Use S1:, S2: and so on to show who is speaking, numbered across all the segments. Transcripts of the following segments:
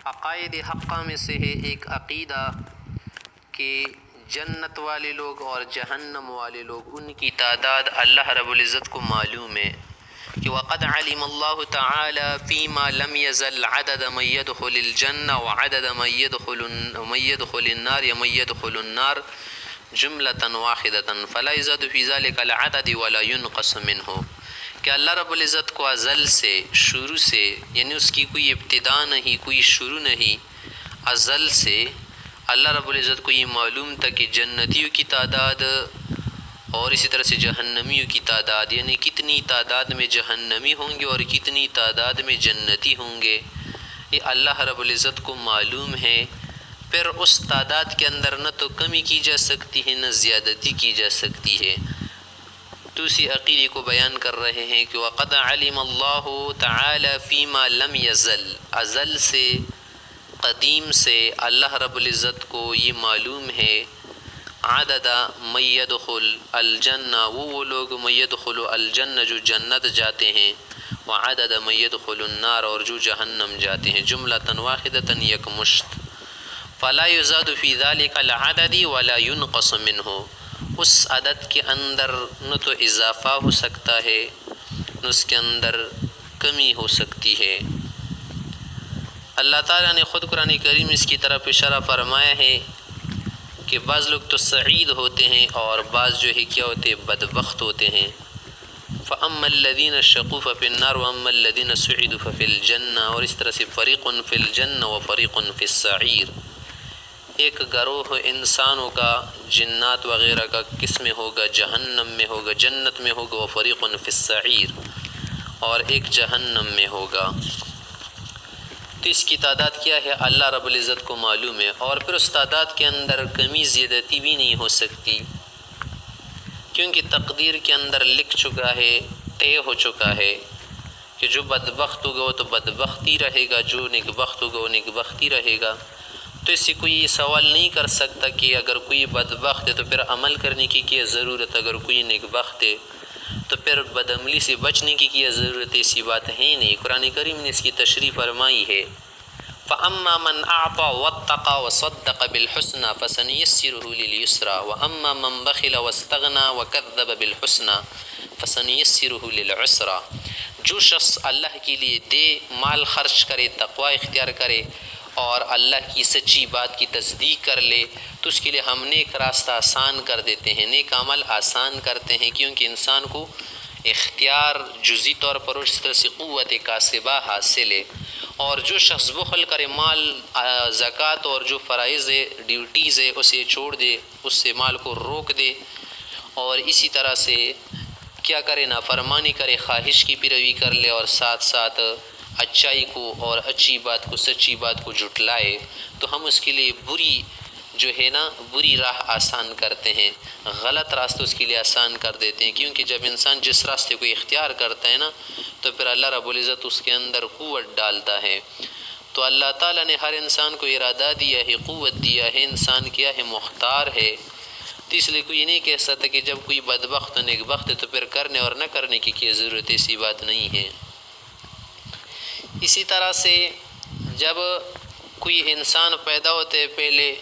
S1: عقائد حقہ میں سے ہے ایک عقیدہ کہ جنت والے لوگ اور جہنم والے لوگ ان کی تعداد اللہ رب العزت کو معلوم ہے کہ وقد علم اللہ تعالی فیما لم یزل عدد من يدخل الجنہ وعدد من يدخل النار یا من يدخل النار جملة واحدة فلا يزاد في ذلك العدد ولا ينقص منه، کہ اللہ رب العزت کو ازل سے شروع سے، یعنی اس کی کوئی ابتدا نہیں کوئی شروع نہیں، ازل سے اللہ رب العزت کو یہ معلوم تھا کہ جنتیوں کی تعداد اور اسی طرح سے جہنمیوں کی تعداد، یعنی کتنی تعداد میں جہنمی ہوں گے اور کتنی تعداد میں جنتی ہوں گے، یہ اللہ رب العزت کو معلوم ہے۔ پھر اس تعداد کے اندر نہ تو کمی کی جا سکتی ہے نہ زیادتی کی جا سکتی ہے۔ تو اسی عقیدے کو بیان کر رہے ہیں کہ وقد علم اللہ تعالی فیما لم یزل، ازل سے قدیم سے اللہ رب العزت کو یہ معلوم ہے عدد من يدخل الجنہ، وہ لوگ من يدخل الجنہ جو جنت جاتے ہیں، وعدد من يدخل النار اور جو جہنم جاتے ہیں، جملۃ واحدۃ یک مشت، فلا يزاد في ذلك العدد ولا ينقص منه، اس عدد کے اندر نہ تو اضافہ ہو سکتا ہے نہ اس کے اندر کمی ہو سکتی ہے۔ اللہ تعالیٰ نے خود قرآن کریم اس کی طرف اشارہ فرمایا ہے کہ بعض لوگ تو سعید ہوتے ہیں اور بعض جو ہے کیا ہوتے ہیں، بدبخت ہوتے ہیں۔ فَأَمَّا الَّذِينَ شَقُوا فَفِي النَّارِ وَأَمَّا الَّذِينَ سُعِدُوا فَفِي الْجَنَّةِ، اور اس طرح سے فَرِيقٌ فِي الْجَنَّةِ وَفَرِيقٌ فِي السَّعِيرِ، ایک گروہ انسانوں کا، جنات وغیرہ کا کس میں ہوگا؟ جہنم میں ہوگا، جنت میں ہوگا، وَفَرِيقٌ فِي السَّعِيرِ، اور ایک جہنم میں ہوگا۔ تو اس کی تعداد کیا ہے؟ اللہ رب العزت کو معلوم ہے، اور پھر اس تعداد کے اندر کمی زیادتی بھی نہیں ہو سکتی، کیونکہ تقدیر کے اندر لکھ چکا ہے، طے ہو چکا ہے کہ جو بدبخت ہوگا وہ تو بدبخت ہی رہے گا، جو نیکبخت ہوگا وہ نیکبخت ہی رہے گا۔ تو اس سے کوئی یہ سوال نہیں کر سکتا کہ اگر کوئی بدبخت ہے تو پھر عمل کرنے کی کیا ضرورت، اگر کوئی نیکبخت ہے تو پھر بدعملی سے بچنے کی کیا ضرورت ہے، ایسی بات ہے نہیں۔ قرآن کریم نے اس کی تشریح فرمائی ہے، فَأَمَّا مَنْ أَعْطَى وَاتَّقَى وَصَدَّقَ بِالْحُسْنَى فَسَنُيَسِّرُهُ لِلْيُسْرَى وَأَمَّا مَنْ بَخِلَ وَاسْتَغْنَى وَكَذَّبَ بِالْحُسْنَى فَسَنُيَسِّرُهُ لِلْعُسْرَى، جو شخص اللہ کے لیے دے، مال خرچ کرے، تقوی اختیار کرے اور اللہ کی سچی بات کی تصدیق کر لے تو اس کے لیے ہم نیک راستہ آسان کر دیتے ہیں، نیک عمل آسان کرتے ہیں، کیونکہ انسان کو اختیار جزئی طور پر اس طرح سے قوت کاسبہ حاصل ہے۔ اور جو شخص بخل کرے، مال زکوٰۃ اور جو فرائض ڈیوٹیز ہے اسے چھوڑ دے، اس سے مال کو روک دے، اور اسی طرح سے کیا کرے، نافرمانی کرے، خواہش کی پیروی کر لے، اور ساتھ ساتھ اچائی کو اور اچھی بات کو، سچی بات کو جھٹلائے، تو ہم اس کے لیے بری جو ہے بری راہ آسان کرتے ہیں، غلط راستہ اس کے لیے آسان کر دیتے ہیں، کیونکہ جب انسان جس راستے کو اختیار کرتا ہے تو پھر اللہ رب العزت اس کے اندر قوت ڈالتا ہے۔ تو اللہ تعالیٰ نے ہر انسان کو ارادہ دیا ہے، قوت دیا ہے، انسان کیا ہے، مختار ہے، تو اس لیے کوئی نہیں کہہ سکتا کہ جب کوئی بدبخت و نیکبخت ہے تو پھر کرنے اور نہ کرنے کی کیا ضرورت ہے، ایسی بات نہیں ہے۔ اسی طرح سے جب کوئی انسان پیدا ہوتے پہلے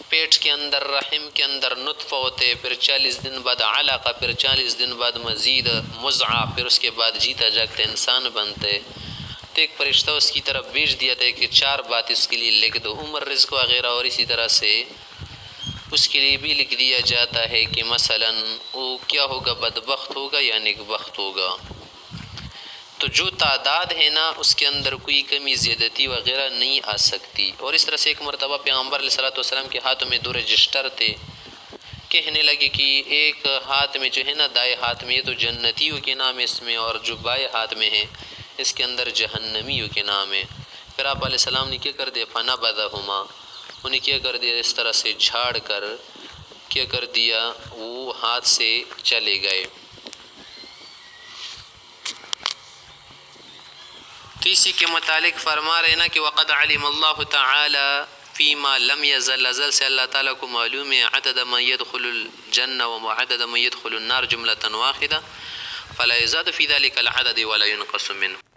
S1: پیٹ کے اندر، رحم کے اندر نطفہ ہوتے، پھر 40 دن بعد علقہ، پھر 40 دن بعد مزید مضغہ، پھر اس کے بعد جیتا جاگتا انسان بنتے، تو ایک فرشتہ اس کی طرف بھیج دیا تھا کہ 4 بات اس کے لیے لکھ دو، عمر، رزق وغیرہ، اور اسی طرح سے اس کے لیے بھی لکھ دیا جاتا ہے کہ مثلا وہ کیا ہوگا، بدبخت ہوگا یا نیکبخت ہوگا۔ تو جو تعداد ہے اس کے اندر کوئی کمی زیادتی وغیرہ نہیں آ سکتی۔ اور اس طرح سے ایک مرتبہ پیغمبر علیہ السلام کے ہاتھ میں 2 رجسٹر تھے، کہنے لگے کہ ایک ہاتھ میں جو ہے دائیں ہاتھ میں یہ تو جنتیوں کے نام ہے اس میں، اور جو بائیں ہاتھ میں ہے اس کے اندر جہنمیوں کے نام ہے۔ پھر آپ علیہ السلام نے کیا کر دیا، فَنَبَذَهُمَا، انہیں کیا کر دیا، اس طرح سے جھاڑ کر کیا کر دیا، وہ ہاتھ سے چلے گئے۔ تو اسی کے متعلق فرما رہے کہ وقد علم اللہ تعالی فیما لم یزل، ازل سے اللہ تعالیٰ کو معلوم ہے عدد من يدخل الجنہ وعدد من يدخل النار جملة واحدہ فلا يزاد في ذلك العدد ولا ينقص منه۔